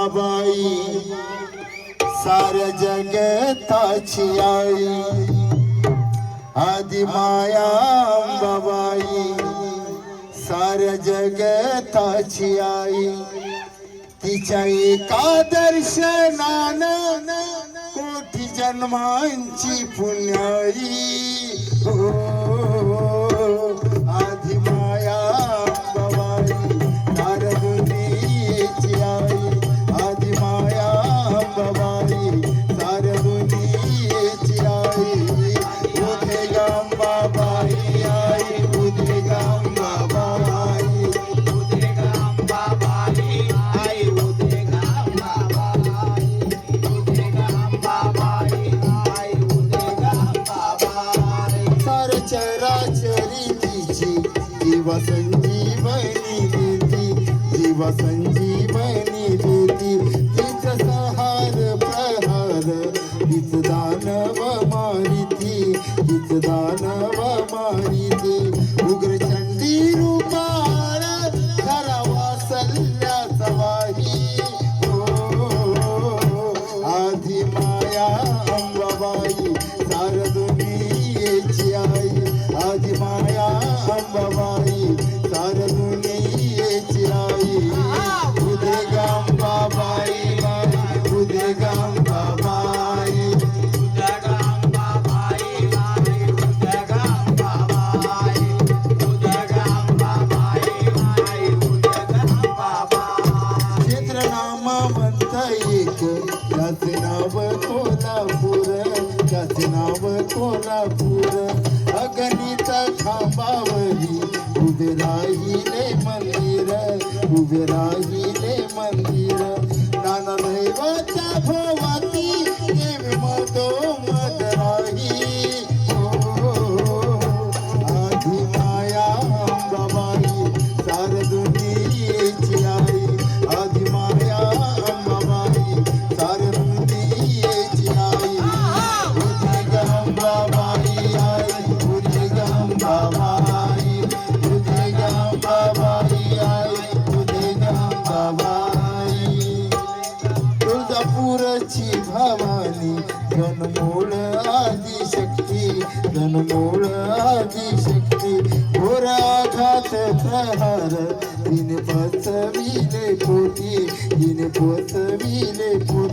अंबाबाई साऱ्या जगताची आई, आदि माया अंबाबाई साऱ्या जगताची आई. तिच्या एका दर्शनानं कोटी जन्मांची पुण्याई. हो आदि माया अंबाबाई साऱ्या दुनियेची आई, आदि माया अंबाबाई साऱ्या दुनियेची आई. उदे ग अंबाबाई आई, उदे ग अंबाबाई, उदे ग अंबाबाई आई, उदे ग अंबाबाई, उदे ग अंबाबाई आई, उदे ग अंबाबाई. सारे चराचरी तिची जीवा संजीवनी देती, जीवा संजीवनी देती. तिच सहार प्रहार तिच दानव मारिती, तिच दानव मारिती. उग्र चंडी रूपाळ खरा वासल्याचा वाही. आदि माया अंबाबाई साऱ्या दुनियेची आई, आदि माया अंबाबाई साऱ्या दुनियेची आई. उदे ग अंबाबाई आई, उदे ग अंबाबाई, उदे ग अंबाबाई आई, उदे ग अंबाबाई, उदे ग अंबाबाई आई, उदे ग अंबाबाई. क्षेत्र नामवंत एक त्याचे नाव कोल्हापूर, त्याचे नाव कोल्हापूर. अगणित खांबावरी उभे राहिले मंदिर, उभे राहिले मंदिर. नाना दैवाच्या भोवाती नेहमी मधोमध राही. आदि माया अंबाबाई साऱ्या दुनियेची आई, आदि माया अंबाबाई साऱ्या दुनियेची आई. उदे ग अंबाबाई आई, उदे ग अंबाबाई, उदे ग अंबाबाई आई, उदे ग अंबाबाई. तुळजापूरची भवानी धनमूळ आदिशक्ती, धनमूळ आदिशक्ती. घोर आघात प्रहार तिने पचविले पोटी, तिने पोचविले पोटी.